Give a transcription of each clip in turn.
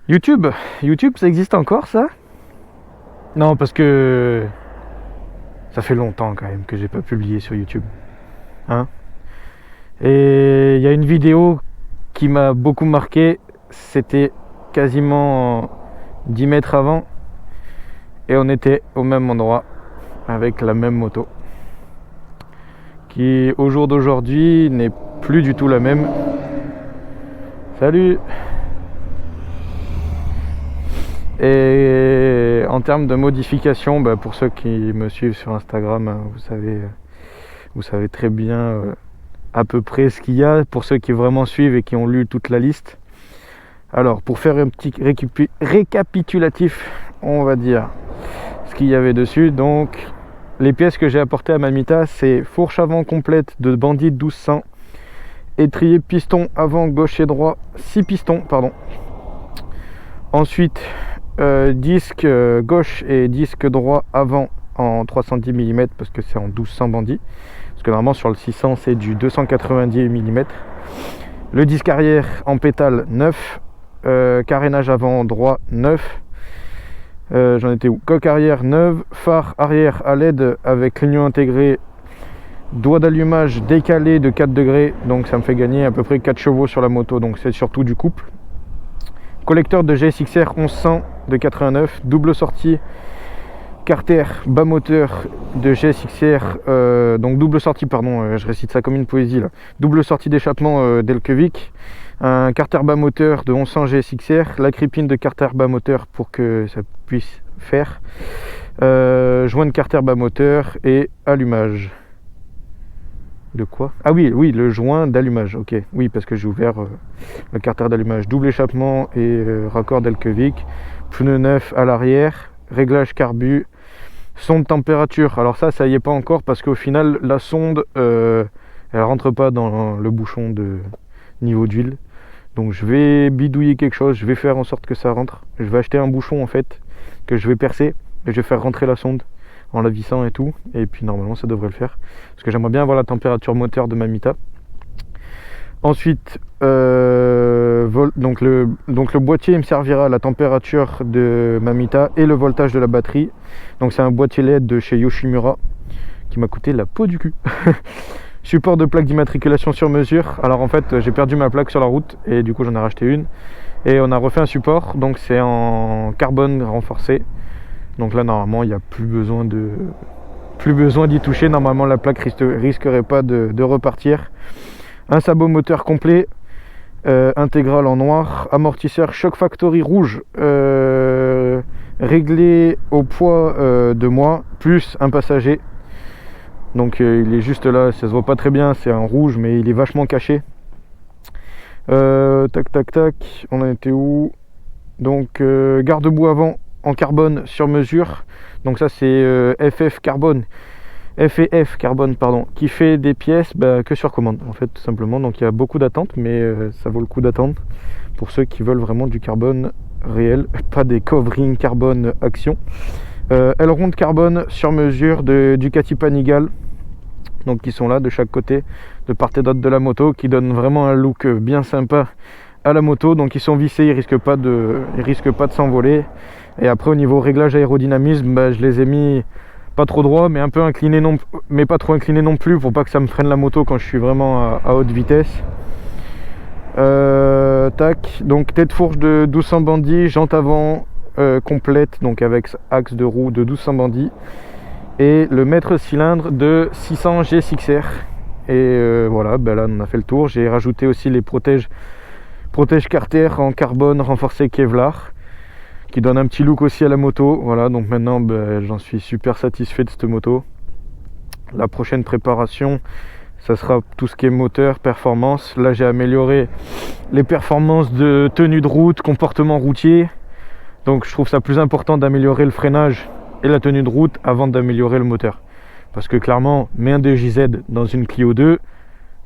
YouTube, YouTube, ça existe encore ça? Non, parce que ça fait longtemps quand même que j'ai pas publié sur YouTube. Hein? Et il y a une vidéo qui m'a beaucoup marqué, c'était quasiment 10 mètres avant et on était au même endroit avec la même moto qui au jour d'aujourd'hui n'est plus du tout la même. Salut! Et en termes de modification, pour ceux qui me suivent sur Instagram, vous savez très bien à peu près ce qu'il y a. Pour ceux qui vraiment suivent et qui ont lu toute la liste. Alors, pour faire un petit récapitulatif, on va dire ce qu'il y avait dessus. Donc, les pièces que j'ai apportées à Mamita, c'est fourche avant complète de Bandit 1200, étrier piston avant gauche et droit, 6 pistons, pardon. Ensuite, disque gauche et disque droit avant en 310 mm parce que c'est en 1200 Bandit, parce que normalement sur le 600 c'est du 290 mm. Le disque arrière en pétale 9, carénage avant droit 9, j'en étais où, coque arrière 9, phare arrière à LED avec clignon intégré, doigt d'allumage décalé de 4 degrés, donc ça me fait gagner à peu près 4 chevaux sur la moto, donc c'est surtout du couple. Collecteur de GSXR 1100 de 89, double sortie carter bas moteur de GSXR, donc double sortie, pardon, je récite ça comme une poésie là. Double sortie d'échappement d'Elkevic, un carter bas moteur de 1100 GSXR, la cripine de carter bas moteur pour que ça puisse faire, joint de carter bas moteur et allumage. De quoi? Ah oui, le joint d'allumage, ok. Oui, parce que j'ai ouvert le carter d'allumage. Double échappement et raccord d'Elkevic. Pneu neuf à l'arrière. Réglage carbu. Sonde température. Alors ça y est pas encore parce qu'au final, la sonde, elle rentre pas dans le bouchon de niveau d'huile. Donc je vais bidouiller quelque chose. Je vais faire en sorte que ça rentre. Je vais acheter un bouchon en fait que je vais percer et je vais faire rentrer la sonde en la vissant et tout, et puis normalement ça devrait le faire parce que j'aimerais bien avoir la température moteur de Mamita. Ensuite donc le boîtier me servira à la température de Mamita et le voltage de la batterie. Donc c'est un boîtier LED de chez Yoshimura qui m'a coûté la peau du cul. Support de plaque d'immatriculation sur mesure. Alors en fait j'ai perdu ma plaque sur la route et du coup j'en ai racheté une et on a refait un support, donc c'est en carbone renforcé. Donc là normalement il n'y a plus besoin d'y toucher. Normalement la plaque risquerait pas de repartir. Un sabot moteur complet, intégral en noir, amortisseur Shock Factory rouge, réglé au poids de moi, plus un passager. Donc il est juste là, ça se voit pas très bien, c'est un rouge mais il est vachement caché. Tac, on en était où? Donc garde-boue avant en carbone sur mesure, donc ça c'est FF carbone pardon, qui fait des pièces que sur commande en fait tout simplement. Donc il y a beaucoup d'attentes mais ça vaut le coup d'attendre pour ceux qui veulent vraiment du carbone réel, pas des coverings carbone action. Aileron de carbone sur mesure de Ducati Panigale, donc qui sont là de chaque côté, de part et d'autre de la moto, qui donnent vraiment un look bien sympa à la moto. Donc ils sont vissés, ils risquent pas de s'envoler. Et après au niveau réglage aérodynamisme, je les ai mis pas trop droit mais un peu incliné, mais pas trop incliné non plus pour pas que ça me freine la moto quand je suis vraiment à haute vitesse. Donc tête fourche de 1200 Bandit, jante avant complète, donc avec axe de roue de 1200 Bandit, et le mètre cylindre de 600 GSXR. Et voilà, là on a fait le tour. J'ai rajouté aussi les protèges carter en carbone renforcé Kevlar qui donne un petit look aussi à la moto. Voilà, donc maintenant j'en suis super satisfait de cette moto. La prochaine préparation, ça sera tout ce qui est moteur, performance. Là j'ai amélioré les performances de tenue de route, comportement routier. Donc je trouve ça plus important d'améliorer le freinage et la tenue de route avant d'améliorer le moteur. Parce que clairement, mets un DJZ dans une Clio 2,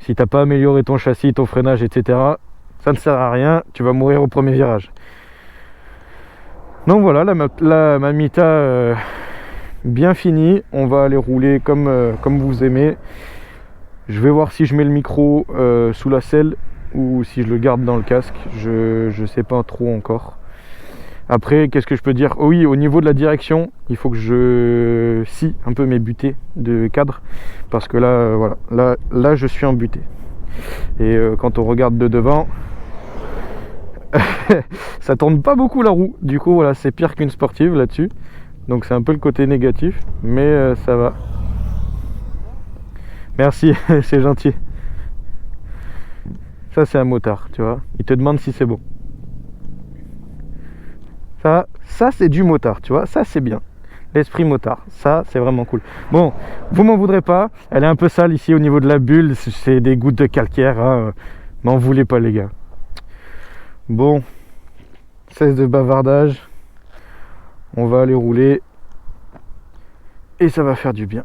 si t'as pas amélioré ton châssis, ton freinage, etc., ça ne sert à rien, tu vas mourir au premier virage. Donc voilà, la Mamita bien finie. On va aller rouler comme vous aimez. Je vais voir si je mets le micro sous la selle ou si je le garde dans le casque. Je sais pas trop encore. Après, qu'est-ce que je peux dire? Oh oui, au niveau de la direction, il faut que je scie un peu mes butées de cadre, parce que là, voilà, là, je suis en butée. Et quand on regarde de devant, ça tourne pas beaucoup la roue. Du coup, voilà, c'est pire qu'une sportive là-dessus. Donc c'est un peu le côté négatif, mais ça va. Merci, c'est gentil. Ça, c'est un motard, tu vois. Il te demande si c'est bon. Ça c'est du motard, tu vois. Ça, c'est bien. L'esprit motard, ça, c'est vraiment cool. Bon, vous m'en voudrez pas. Elle est un peu sale ici au niveau de la bulle. C'est des gouttes de calcaire. Hein. M'en voulez pas, les gars. Bon, cesse de bavardage. On va aller rouler. Et ça va faire du bien.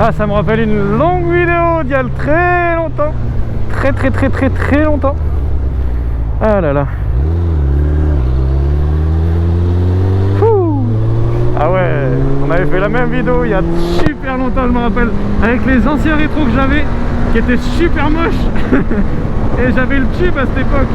Ah, ça me rappelle une longue vidéo d'il y a très longtemps. Très longtemps. Ah là là. Ouh. Ah ouais, on avait fait la même vidéo il y a super longtemps, je me rappelle. Avec les anciens rétros que j'avais, qui étaient super moches. Et j'avais le tube à cette époque.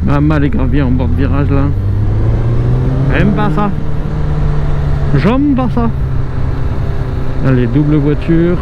Pas mal les graviers en bord de virage là. J'aime pas ça. J'aime pas ça. Allez, double voiture.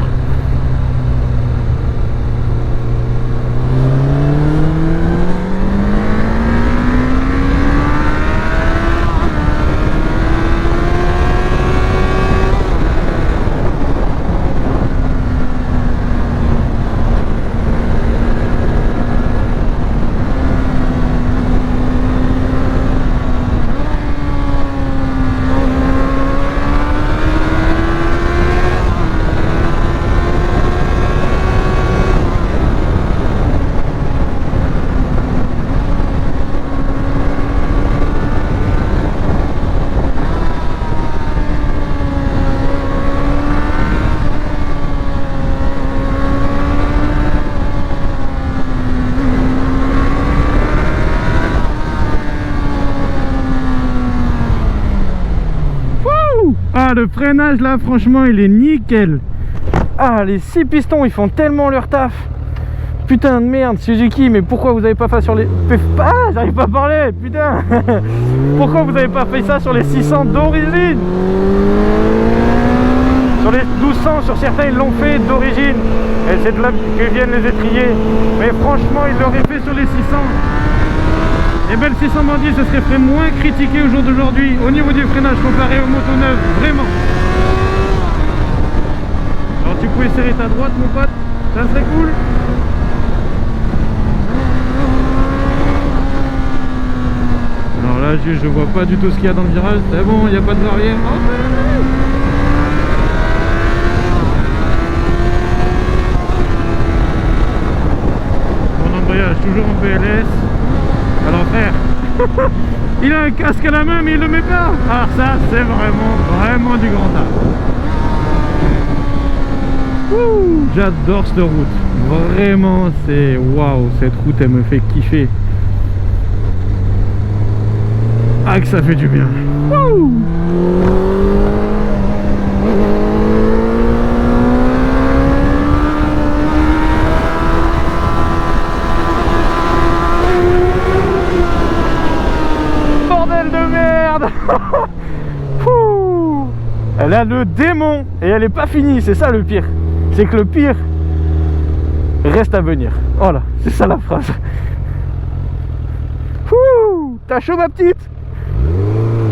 Ah, le freinage là, franchement, il est nickel. Ah, les 6 pistons, ils font tellement leur taf. Putain de merde, Suzuki, mais pourquoi vous avez pas fait sur les... Ah, j'arrive pas à parler, putain. Pourquoi vous avez pas fait ça sur les 600 d'origine? Sur les 1200, sur certains, ils l'ont fait d'origine. Et c'est de là que viennent les étriers. Mais franchement, ils l'auraient fait sur les 600. Et bien le 600 bandit, ce serait fait moins critiqué au jour d'aujourd'hui au niveau du freinage comparé aux motos neuves, vraiment. Alors tu pouvais serrer ta droite mon pote, ça serait cool. Alors là je vois pas du tout ce qu'il y a dans le virage, c'est bon, il n'y a pas de barrière. Mon embrayage toujours en PLS. Alors frère, il a un casque à la main mais il le met pas. Alors ça c'est vraiment du grand art. J'adore cette route. Vraiment c'est waouh, cette route elle me fait kiffer. Ah que ça fait du bien. Wouh. Elle a le démon et elle est pas finie, c'est ça le pire. C'est que le pire reste à venir. Voilà, c'est ça la phrase. T'as chaud ma petite?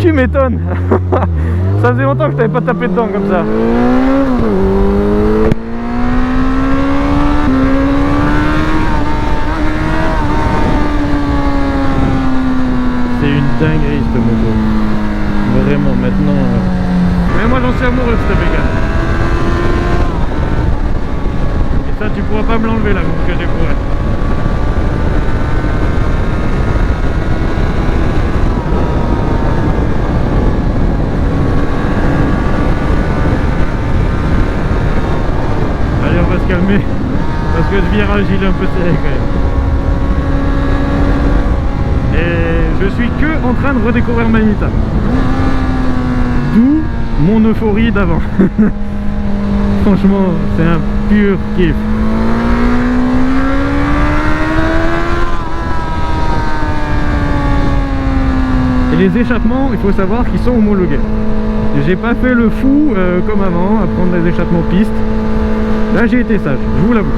Tu m'étonnes. Ça faisait longtemps que je t'avais pas tapé dedans comme ça. C'est une dinguerie cette moto. Vraiment maintenant. Mais moi j'en suis amoureux de cette Mégane. Et ça tu pourras pas me l'enlever là que j'ai pour elle. Allez on va se calmer. Parce que ce virage il est un peu serré quand même. Et je suis que en train de redécouvrir Manita. D'où mon euphorie d'avant. Franchement, c'est un pur kiff. Et les échappements, il faut savoir qu'ils sont homologués. J'ai pas fait le fou comme avant, à prendre des échappements piste. Là, j'ai été sage, je vous l'avoue.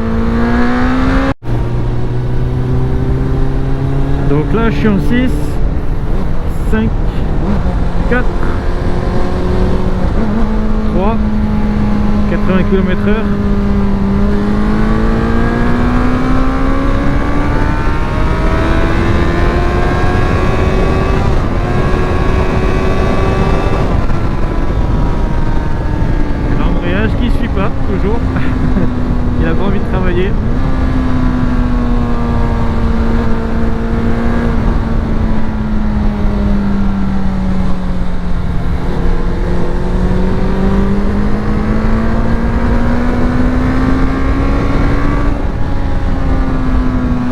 Donc là, je suis en 6, 5, 4, 3, 80 km/h. L'embrayage qui suit pas, toujours. Il a pas envie de travailler.